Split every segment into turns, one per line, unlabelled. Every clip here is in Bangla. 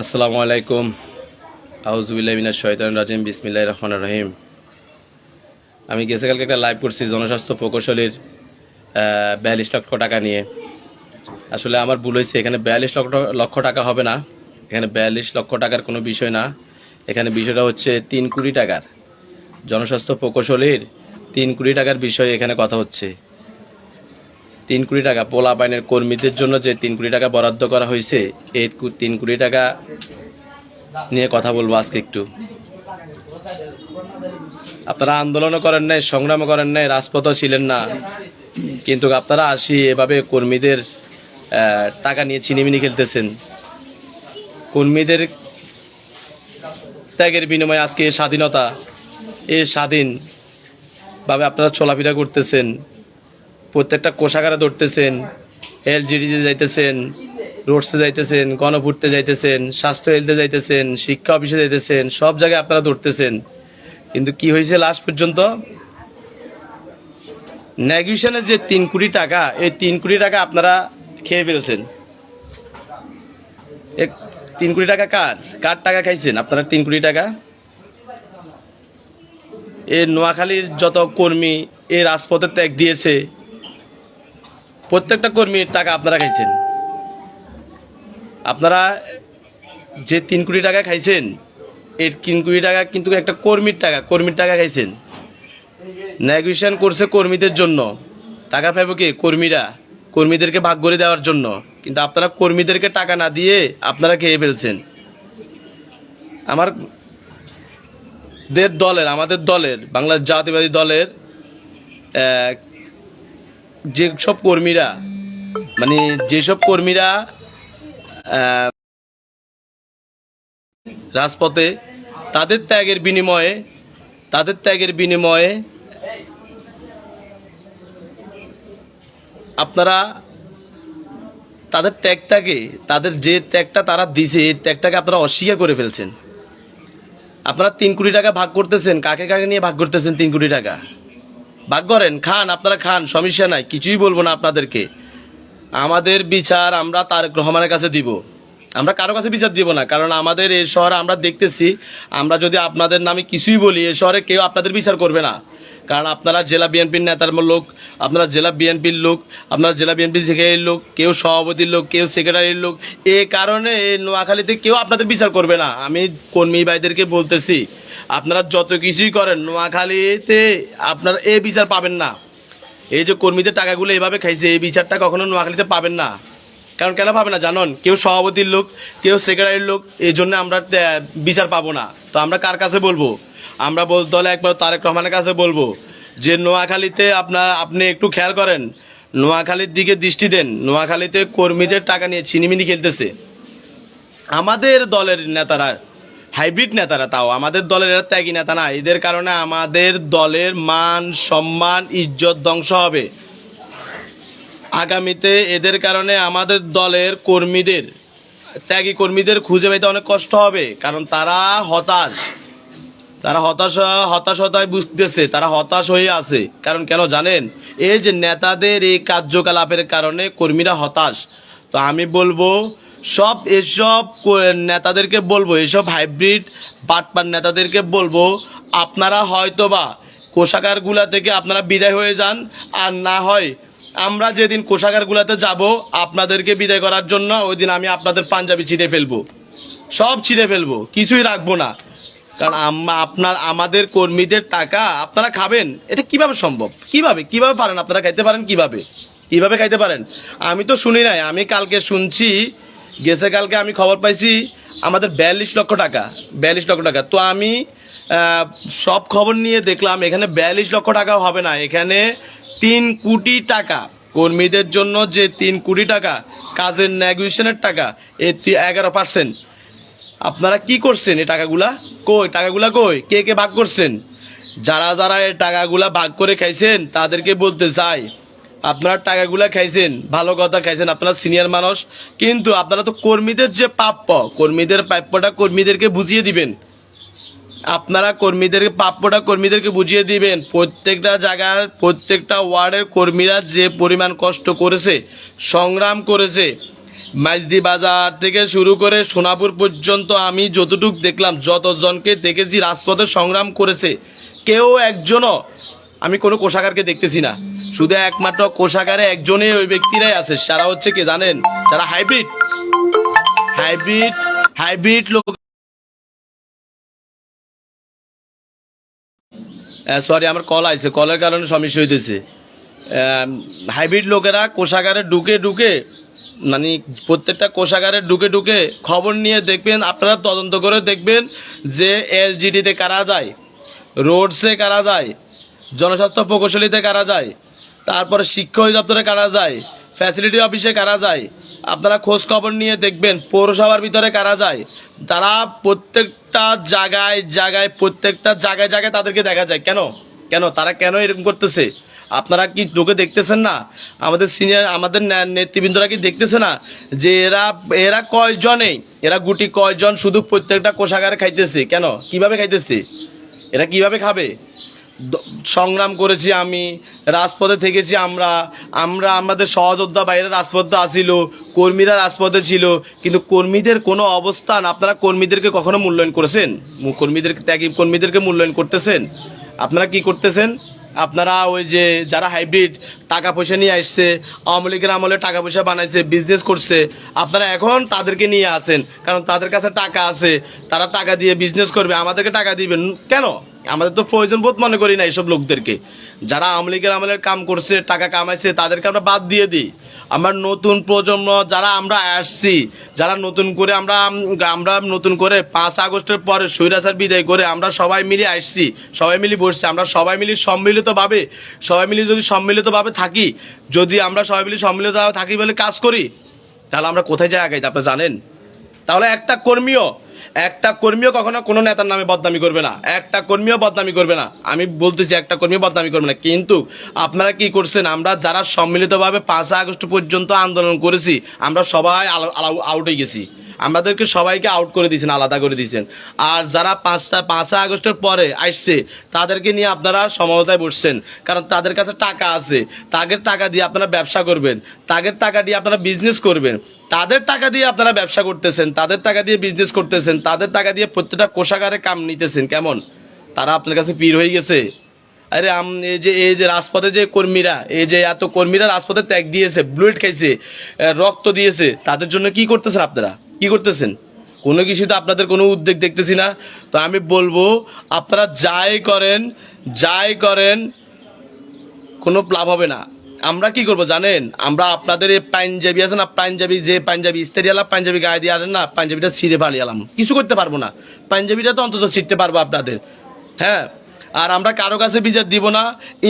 আসসালামু আলাইকুম। আউযুবিল্লাহি মিনাশ শাইতানির রাজিম। বিসমিল্লাহির রহমানির রহিম। আমি গতকালকে একটা লাইভ করছি জনস্বাস্থ্য প্রকৌশলীর 42 লক্ষ টাকা নিয়ে। আসলে আমার ভুল হয়েছে, এখানে 42 লক্ষ টাকা হবে না। এখানে 42 লক্ষ টাকার কোনো বিষয় না। এখানে বিষয়টা হচ্ছে 3 কোটি টাকার, জনস্বাস্থ্য প্রকৌশলীর 3 কোটি টাকার বিষয়ে এখানে কথা হচ্ছে। 3 কোটি টাকা পোলাপাইনের কর্মীদের জন্য যে 3 কোটি টাকা বরাদ্দ করা হয়েছে, এই 3 কোটি টাকা নিয়ে কথা বলবো আজকে একটু। আপনারা আন্দোলনও করেন নাই, সংগ্রামও করেন নাই, রাজপথও ছিলেন না, কিন্তু আপনারা এভাবে কর্মীদের টাকা নিয়ে ছিনিমিনি খেলতেছেন। কর্মীদের ত্যাগের বিনিময়ে আজকে স্বাধীনতা, এই স্বাধীনভাবে আপনারা চলাফেরা করতেছেন। প্রত্যেকটা কোষাগারে ধরতেছেন, এলজিডিতে যাইতেছেন, রোডসে যাইতেছেন, গণভূর্তে যাইতেছেন, স্বাস্থ্য হেলথে যাইতেছেন, শিক্ষা অফিসে যাইতেছেন, সব জায়গায় আপনারা ধরতেছেন। কিন্তু কি হয়েছে লাস্ট পর্যন্ত? নেগোসিয়েশনের যে 3 কোটি টাকা, এই 3 কোটি টাকা আপনারা খেয়ে ফেলছেন। 3 কোটি টাকা কার টাকা খাইছেন আপনারা? 3 কোটি টাকা এই নোয়াখালীর যত কর্মী এই রাজপথে ত্যাগ দিয়েছে, প্রত্যেকটা কর্মীর টাকা আপনারা খাইছেন। আপনারা যে 3 কোটি টাকা খাইছেন, এই 3 কোটি টাকা কিন্তু একটা কর্মীর টাকা খাইছেন। নেগোসিয়েশন করছে কর্মীদের জন্য, টাকা পাইব কি? কর্মীদেরকে ভাগ করে দেওয়ার জন্য। কিন্তু আপনারা কর্মীদেরকে টাকা না দিয়ে আপনারা খেয়ে ফেলছেন। আমাদের দলের বাংলাদেশ জাতীয়তাবাদী দলের যেসব কর্মীরা রাজপথে, তাদের ত্যাগের বিনিময়ে আপনারা তাদের তাদের যে ত্যাগটা তারা দিছে, এই ত্যাগটাকে আপনারা অস্বীকার করে ফেলছেন। আপনারা 3 কোটি টাকা ভাগ করতেছেন, কাকে নিয়ে ভাগ করতেছেন? 3 কোটি টাকা ভাগ করেন, খান, আপনারা খান, সমস্যা নাই, কিছুই বলবো না আপনাদেরকে। আমাদের বিচার আমরা তারেক রহমানের কাছে দিব, আমরা কারো কাছে বিচার দিব না। কারণ আমাদের এই শহরে আমরা দেখতেছি, আমরা যদি আপনাদের নামে কিছুই বলি, এই শহরে কেউ আপনাদের বিচার করবে না। কারণ আপনারা জেলা বিএনপির নেতার লোক, আপনারা জেলা বিএনপির লোক, আপনারা জেলা বিএনপি থেকে লোক, কেউ সভাপতির লোক, কেউ সেক্রেটারির লোক। এই কারণে এই নোয়াখালীতে কেউ আপনাদের বিচার করবে না। আমি কর্মী ভাইদেরকে বলতেছি, আপনারা যত কিছুই করেন, নোয়াখালীতে আপনারা এই বিচার পাবেন না। এই যে কর্মীদের টাকাগুলো এভাবে খাইছে, এই বিচারটা কখনো নোয়াখালীতে পাবেন না। কারণ কেন পাবে না জানেন? কেউ সভাপতির লোক, কেউ সেক্রেটারির লোক, এই জন্য আমরা বিচার পাবো না। তো আমরা কার কাছে বলবো? আমরা বলতে হলে একবার তারেক রহমানের কাছে বলবো যে নোয়াখালীতে আপনি একটু খেয়াল করেন, নোয়াখালীর দিকে দৃষ্টি দেন। নোয়াখালীতে কর্মীদের টাকা নিয়ে ছিনিমিনি খেলতেছে। আমাদের দলের নেতারা হাইব্রিড নেতারা, তাও আমাদের দলের এরা ত্যাগী নেতা না। এদের কারণে আমাদের দলের মান সম্মান ইজ্জত ধ্বংস হবে আগামীতে। এদের কারণে আমাদের দলের ত্যাগী কর্মীদের খুঁজে পেতে অনেক কষ্ট হবে। কারণ তারা হতাশায় বুঝতেছে, তারা হতাশ হয়ে আছে। কারণ কেন জানেন? এই যে নেতাদের এই কার্যকলাপের কারণে কর্মীরা হতাশ। তো আমি বলবো এসব নেতাদেরকে বলবো, এসব হাইব্রিড বাটপার নেতাদেরকে বলবো, আপনারা হয়তোবা কোষাগারগুলা থেকে আপনারা বিদায় হয়ে যান। আর না হয় আমরা যেদিন কোষাগারগুলাতে যাব আপনাদেরকে বিদায় করার জন্য, ওই দিন আমি আপনাদের পাঞ্জাবি ছিঁড়ে ফেলবো, সব ছিঁড়ে ফেলবো, কিছুই রাখবো না। কারণ আমাদের কর্মীদের টাকা আপনারা খাবেন, এটা কিভাবে সম্ভব? কিভাবে পারেন? আপনারা খাইতে পারেন কিভাবে খাইতে পারেন? আমি তো শুনি নাই, আমি কালকে শুনছি, কালকে আমি খবর পাইছি আমাদের 42 লক্ষ টাকা। তো আমি সব খবর নিয়ে দেখলাম এখানে 42 লক্ষ টাকাও হবে না, এখানে 3 কোটি টাকা। কর্মীদের জন্য যে 3 কোটি টাকা কাজের নেগোসিয়েশনের টাকা, এই 11%। আপনারা কি করছেন? এই টাকাগুলা কই? কে ভাগ করছেন? যারা এই টাকাগুলা ভাগ করে খাইছেন তাদেরকে বলতে চাই, আপনারা টাকাগুলা খাইছেন, ভালো কথা খাইছেন, আপনারা সিনিয়র মানুষ। কিন্তু আপনারা তো কর্মীদের যে প্রাপ্যটা কর্মীদেরকে বুঝিয়ে দিবেন। আপনারা কর্মীদেরকে বুঝিয়ে দিবেন। প্রত্যেকটা জায়গার, প্রত্যেকটা ওয়ার্ডের কর্মীরা যে পরিমাণ কষ্ট করেছে, সংগ্রাম করেছে, মাইজদি বাজার থেকে শুরু করে সোনাপুর পর্যন্ত আমি যতটুক দেখলাম, যতজনকে দেখেছি রাজপথে সংগ্রাম করেছে, কেউ একজনও আমি কোনো কোষাগারকে দেখতেছি না। শুধু একমাত্র কোষাগারে একজনই ওই ব্যক্তিরাই আছে, সারা হচ্ছে কে জানেন? যারা হাইব্রিড হাইব্রিড হাইব্রিড লোক, সরি আমার কল আইছে, কলের কারণে সমস্যা হইতেছে। হাইব্রিড লোকেরা কোষাগারে ঢুকে ঢুকে, মানে প্রত্যেকটা কোষাগারে ঢুকে ঢুকে খবর নিয়ে দেখবেন, আপনারা তদন্ত করে দেখবেন যে এলজিডিতে কারা যায়, রোডসে কারা যায়, জনস্বাস্থ্য প্রকৌশলীতে কারা যায়, তারপরে শিক্ষা অধিদপ্তরে কারা যায়, ফ্যাসিলিটি অফিসে কারা যায়, আপনারা খোঁজ খবর নিয়ে দেখবেন পৌরসভার ভিতরে কারা যায়। তারা প্রত্যেকটা জায়গায় জায়গায়, প্রত্যেকটা জায়গায় জায়গায় তাদেরকে দেখা যায়। কেন কেন তারা কেন এরকম করতেছে? আপনারা কি লোকে দেখতেছেন না? আমাদের সিনিয়র, আমাদের নেতৃবৃন্দরা কি দেখতেছে না যে এরা এরা কয়জনে, এরা গুটি কয়জন শুধু প্রত্যেকটা কোষাগারে খাইতেছে? কেন, কিভাবে খাইতেছে? এরা কিভাবে খাবে? সংগ্রাম করেছি আমি, রাজপথে থেকেছি আমরা, আমাদের সহযোদ্ধা বাইরে রাজপথে আসিল, কর্মীরা রাজপথে ছিল, কিন্তু কর্মীদের কোনো অবস্থান, আপনারা কর্মীদেরকে কখনো মূল্যায়ন করেছেন? কর্মীদেরকে, ত্যাগী কর্মীদেরকে মূল্যায়ন করতেছেন? আপনারা কি করতেছেন? আপনারা ওই যে যারা হাইব্রিড টাকা পয়সা নিয়ে আসছে, আওয়ামী লীগের আমলে টাকা পয়সা বানাইছে, বিজনেস করছে, আপনারা এখন তাদেরকে নিয়ে আসেন, কারণ তাদের কাছে টাকা আছে, তারা টাকা দিয়ে বিজনেস করবে, আমাদেরকে টাকা দিবেন কেন? আমাদের তো প্রয়োজন বোধ মনে করি না এইসব লোকদেরকে। যারা আওয়ামী লীগের আমলের কাম করছে, টাকা কামাইছে, তাদেরকে আমরা বাদ দিয়ে দিই। আমার নতুন প্রজন্ম যারা আমরা আসছি, যারা নতুন করে আমরা নতুন করে 5 আগস্টের পরে স্বৈরাচার বিদায় করে আমরা সবাই মিলে আসছি, সবাই মিলে বসছি, আমরা সবাই মিলে সম্মিলিতভাবে থাকি, যদি আমরা সবাই মিলে সম্মিলিতভাবে থাকি বলে কাজ করি, তাহলে আমরা কোথায় যাই আগাই আপনারা জানেন? তাহলে একটা কর্মীও কখনো কোনো নেতার নামে বদনামি করবে না, একটা কর্মীও বদনামি করবে না, আমি বলতেছি একটা কর্মীও বদনামি করবে না। কিন্তু আপনারা কি করছেন? আমরা যারা সম্মিলিতভাবে 5 আগস্ট পর্যন্ত আন্দোলন করেছি, আমরা সবাই আউট হয়ে গেছি, আমাদেরকে সবাইকে আউট করে দিয়েছেন, আলাদা করে দিয়েছেন। আর যারা 5 আগস্টের পরে আসছে, তাদেরকে নিয়ে আপনারা সমঝোতায় বসছেন, কারণ তাদের কাছে টাকা আছে, তাদের টাকা দিয়ে আপনারা ব্যবসা করবেন, তাদের টাকা দিয়ে আপনারা বিজনেস করবেন, তাদের টাকা দিয়ে আপনারা ব্যবসা করতেছেন, তাদের টাকা দিয়ে বিজনেস করতেছেন, তাদের টাকা দিয়ে প্রত্যেকটা কোষাগারে কাম নিতেছেন। কেমন তারা আপনার কাছে পীর হয়ে গেছে? আরে এই যে রাজপথে যে কর্মীরা, এই যে এত কর্মীরা রাজপথে ত্যাগ দিয়েছে, ব্লুড খাইছে, রক্ত দিয়েছে, তাদের জন্য কি করতেছেন আপনারা? কি করতেছেন? কোনো কিছুতে আপনাদের কোনো উদ্যোগ দেখতেছি না। তো আমি বলবো, আপনারা যাই করেন কোনো লাভ হবে না। আমরা কি করবো জানেন? আমরা আপনাদের এই পাঞ্জাবি আছে না, পাঞ্জাবি ইস্তেরিয়ালা পাঞ্জাবি গায়ে দিয়ে আনেন না, পাঞ্জাবিটা ছিঁড়ে ফালিয়ালাম, কিছু করতে পারবো না, পাঞ্জাবিটা তো অন্তত ছিঁড়তে পারবো আপনাদের। হ্যাঁ, আর আমরা কারো কাছে বিচার দিব না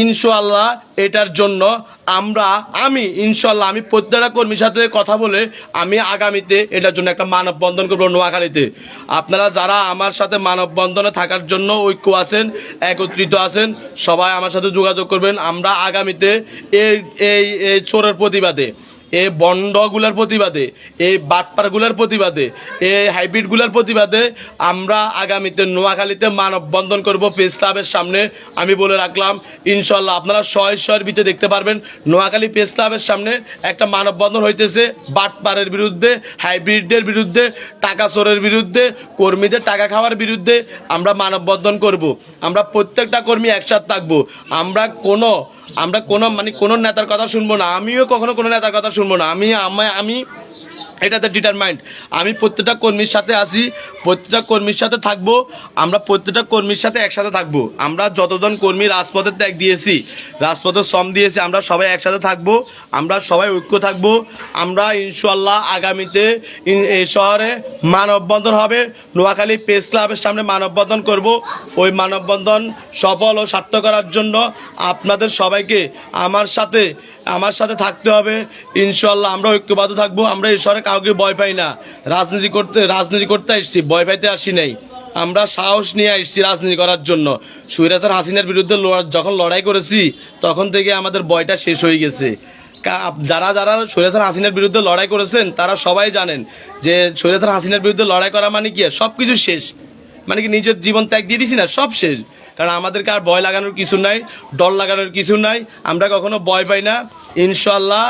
ইনশাআল্লাহ। এটার জন্য আমি ইনশাআল্লাহ আমি প্রত্যেকটা কর্মীর সাথে কথা বলে আমি আগামীতে এটার জন্য একটা মানববন্ধন করবো নোয়াখালীতে। আপনারা যারা আমার সাথে মানববন্ধনে থাকার জন্য ঐক্য আছেন, একত্রিত আছেন, সবাই আমার সাথে যোগাযোগ করবেন। আমরা আগামীতে এই চোরের প্রতিবাদে, এই বন্ডগুলার প্রতিবাদে, এই বাটপারগুলার প্রতিবাদে, এই হাইব্রিডগুলার প্রতিবাদে আমরা আগামীতে নোয়াখালীতে মানববন্ধন করব প্রেস ক্লাবের সামনে। আমি বলে রাখলাম ইনশাল্লাহ আপনারা শয়ের ভিতরে দেখতে পারবেন নোয়াখালী প্রেস ক্লাবের সামনে একটা মানববন্ধন হইতেছে, বাটপারের বিরুদ্ধে, হাইব্রিডদের বিরুদ্ধে, টাকা চোরের বিরুদ্ধে, কর্মীদের টাকা খাওয়ার বিরুদ্ধে আমরা মানববন্ধন করব। আমরা প্রত্যেকটা কর্মী একসাথে থাকবো। আমরা কোনো নেতার কথা শুনবো না, আমিও কখনো কোনো নেতার কথা শুনবো না। আমি এটাতে ডিটারমাইন্ড। আমি প্রত্যেকটা কর্মীর সাথে আছি, প্রত্যেকটা কর্মীর সাথে থাকবো, আমরা প্রত্যেকটা কর্মীর সাথে একসাথে থাকবো। আমরা যতজন কর্মী রাজপথে ত্যাগ দিয়েছি, রাজপথে শ্রম দিয়েছি, আমরা সবাই একসাথে থাকবো, আমরা সবাই ঐক্য থাকবো। আমরা ইনশাআল্লাহ আগামীতে এই শহরে মানববন্ধন হবে, নোয়াখালী প্রেস ক্লাবের সামনে মানববন্ধন করব। ওই মানববন্ধন সফল ও সার্থক করার জন্য আপনাদের সবাইকে আমার সাথে থাকতে হবে ইনশাআল্লাহ। আমরা ঐক্যবদ্ধ থাকবো। আমরা এই শহরে কাউকে ভয় পাই না। রাজনীতি করতে আসছি, ভয় পাইতে আসি নাই। আমরা সাহস নিয়ে আসছি রাজনীতি করার জন্য। স্বৈরাচার হাসিনার বিরুদ্ধে যখন লড়াই করেছি, তখন থেকে আমাদের ভয়টা শেষ হয়ে গেছে। যারা স্বৈরাচার হাসিনার বিরুদ্ধে লড়াই করেছেন তারা সবাই জানেন যে স্বৈরাচার হাসিনার বিরুদ্ধে লড়াই করা মানে কি, সবকিছু শেষ, মানে কি নিজের জীবন ত্যাগ দিয়ে দিছি না, সব শেষ। কারণ আমাদেরকে আর ভয় লাগানোর কিছু নাই, ডর লাগানোর কিছু নাই, আমরা কখনো ভয় পাই না। ইনশাল্লাহ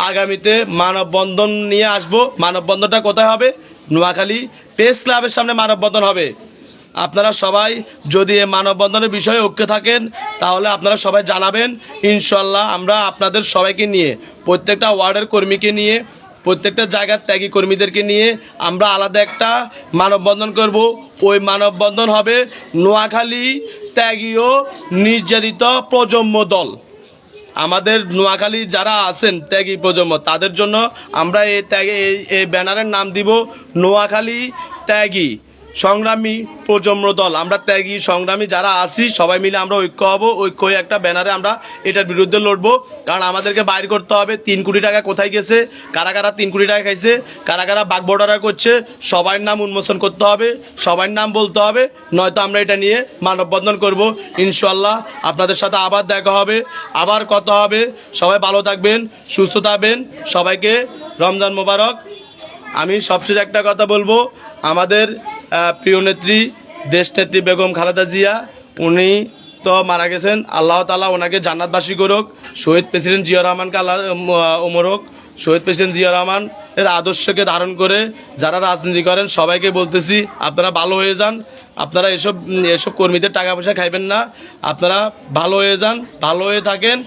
আগামীতে মানববন্ধন নিয়ে আসবো। মানববন্ধনটা কোথায় হবে? নোয়াখালী প্রেস ক্লাবের সামনে মানববন্ধন হবে। আপনারা সবাই যদি এই মানববন্ধনের বিষয়ে ঐক্য থাকেন তাহলে আপনারা সবাই জানাবেন। ইনশাল্লাহ আমরা আপনাদের সবাইকে নিয়ে, প্রত্যেকটা ওয়ার্ডের কর্মীকে নিয়ে, প্রত্যেকটা জায়গার ত্যাগী কর্মীদেরকে নিয়ে আমরা আলাদা একটা মানববন্ধন করব। ওই মানববন্ধন হবে নোয়াখালী ত্যাগী ও নির্যাতিত প্রজন্ম দল। আমাদের নোয়াখালী যারা আছেন ত্যাগী প্রজন্ম, তাদের জন্য আমরা এই ব্যানারের নাম দিব নোয়াখালী ত্যাগী সংগ্রামী প্রজন্ম দল। আমরা ত্যাগী সংগ্রামী যারা আছি সবাই মিলে আমরা ঐক্য হব। ঐক্য হয়ে একটা ব্যানারে আমরা এটার বিরুদ্ধে লড়বো। কারণ আমাদেরকে বাইর করতে হবে 3 কোটি টাকা কোথায় গেছে, কারা কারা 3 কোটি টাকা খাইছে, কারা কারা বাগবর্ডারা করছে, সবার নাম উন্মোচন করতে হবে, সবার নাম বলতে হবে, নয়তো আমরা এটা নিয়ে মানববন্ধন করব। ইনশাল্লাহ আপনাদের সাথে আবার দেখা হবে, আবার কথা হবে। সবাই ভালো থাকবেন, সুস্থ থাকবেন। সবাইকে রমজান মোবারক। আমি সবশেষে একটা কথা বলবো, আমাদের প্রিয় নেত্রী দেশনেত্রী বেগম খালেদা জিয়া, উনি তো মারা গেছেন, আল্লাহ তাআলা ওনাকে জান্নাতবাসী করুক। শহীদ প্রেসিডেন্ট জিয়া রহমানকে আল্লাহ ওমরক। শহীদ প্রেসিডেন্ট জিয়া রহমান এর আদর্শকে ধারণ করে যারা রাজনীতি করেন সবাইকে বলতেছি, আপনারা ভালো হয়ে যান। আপনারা এসব কর্মীদের টাকা পয়সা খাইবেন না, আপনারা ভালো হয়ে যান, ভালো হয়ে থাকেন।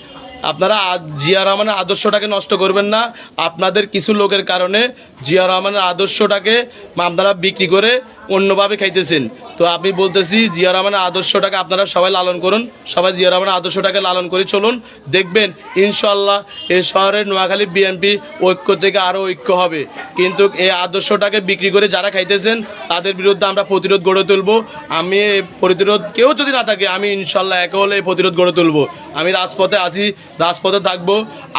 আপনারা জিয়া রহমানের আদর্শটাকে নষ্ট করবেন না। আপনাদের কিছু লোকের কারণে জিয়া রহমানের আদর্শটাকে আপনারা বিক্রি করে অন্যভাবে খাইতেছেন। তো আমি বলতেছি জিয়া রহমানের আদর্শটাকে আপনারা সবাই লালন করুন, সবাই জিয়া রহমানের আদর্শটাকে লালন করে চলুন। দেখবেন ইনশাল্লাহ এই শহরের নোয়াখালী বিএনপি ঐক্য থেকে আরও ঐক্য হবে। কিন্তু এই আদর্শটাকে বিক্রি করে যারা খাইতেছেন তাদের বিরুদ্ধে আমরা প্রতিরোধ গড়ে তুলব। আমি এই প্রতিরোধ, কেউ যদি না থাকে, আমি ইনশাল্লাহ একে হলে এই প্রতিরোধ গড়ে তুলব। আমি রাজপথে আছি, রাজপথে থাকবো।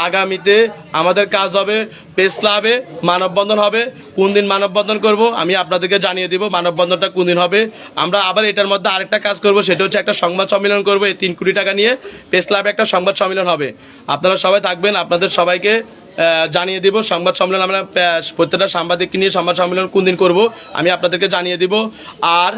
আগামীতে আমাদের কাজ হবে প্রেস ক্লাবে মানববন্ধন হবে। কোন দিন মানববন্ধন করব আমি আপনাদেরকে জানিয়ে দিব, মানববন্ধনটা কোন দিন হবে। আমরা আবার এটার মধ্যে আরেকটা কাজ করব, সেটা হচ্ছে একটা সংবাদ সম্মেলন করব। এই 3 কোটি টাকা নিয়ে প্রেস ক্লাবে একটা সংবাদ সম্মেলন হবে। আপনারা সবাই থাকবেন, আপনাদের সবাইকে জানিয়ে দিব। সংবাদ সম্মেলন আমরা প্রত্যেকটা সাংবাদিককে নিয়ে সংবাদ সম্মেলন কোন দিন করব আমি আপনাদেরকে জানিয়ে দিব। আর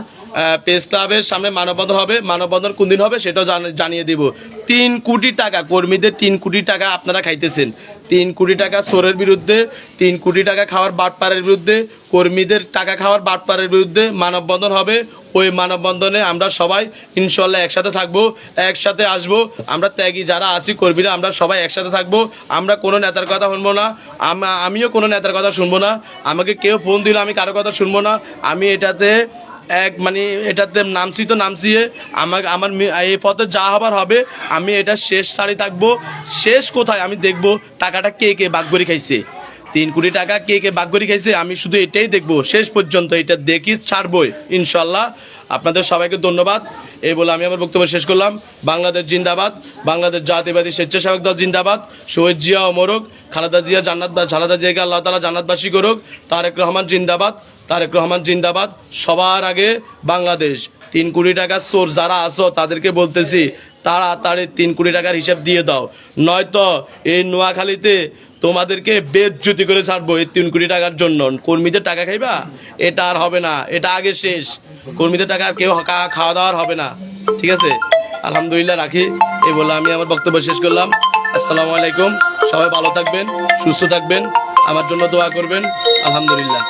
প্রেস ক্লাবের সামনে মানববন্ধন হবে, মানববন্ধন কোন দিন হবে সেটাও জানিয়ে দিব। 3 কোটি টাকা কর্মীদের, 3 কোটি টাকা আপনারা খাইতেছেন। 3 কোটি টাকা চোরের বিরুদ্ধে, 3 কোটি টাকা খাওয়ার বাটপারের বিরুদ্ধে, কর্মীদের টাকা খাওয়ার বাটপারের বিরুদ্ধে মানববন্ধন হবে। ওই মানববন্ধনে আমরা সবাই ইনশাল্লাহ একসাথে থাকবো, একসাথে আসবো। আমরা ত্যাগী যারা আছি কর্মীরা, আমরা সবাই একসাথে থাকবো। আমরা কোনো নেতার কথা শুনবো না, আমিও কোনো নেতার কথা শুনবো না। আমাকে কেউ ফোন দিল আমি কারো কথা শুনবো না। আমি এটাতে এটাতে নামছি তো নামছিয়ে আমার এই পথে যা হবার হবে। আমি এটা শেষ সারি থাকবো। শেষ কোথায় আমি দেখবো টাকাটা কে কে ভাগ করে খাইছে, 3 কোটি টাকা কে কে ভাগ করে খাইছে। আমি শুধু এটাই দেখবো, শেষ পর্যন্ত এটা দেখি ছাড়বই ইনশাল্লাহ। আপনাদের সবাইকে ধন্যবাদ। এই বলে আমি আমার বক্তব্য শেষ করলাম। বাংলাদেশ জিন্দাবাদ, বাংলাদেশ জাতীয়বাদী স্বেচ্ছাসেবক দল জিন্দাবাদ। শহীদ জিয়া অমরক, খালেদা জিয়াকে আল্লাহ তাআলা জান্নাতবাসী করুক। তারেক রহমান জিন্দাবাদ, তারেক রহমান জিন্দাবাদ। সবার আগে বাংলাদেশ। 3 কোটি টাকা চোর যারা আছো তাদেরকে বলতেছি, তাড়াতাড়ি 3 কোটি টাকার হিসাব দিয়ে দাও, নয়তো এই নোয়াখালীতে তোমাদেরকে বেজ্জতি করে ছাড়বো এই 3 কোটি টাকার জন্য। কর্মীদের টাকা খাইবা, এটা আর হবে না, এটা আগে শেষ। কর্মীদের টাকা আর কেউ খাওয়া দাওয়ার হবে না, ঠিক আছে? আলহামদুলিল্লাহ, রাখি। এই বলে আমি আমার বক্তব্য শেষ করলাম। আসসালামু আলাইকুম। সবাই ভালো থাকবেন, সুস্থ থাকবেন, আমার জন্য দোয়া করবেন। আলহামদুলিল্লাহ।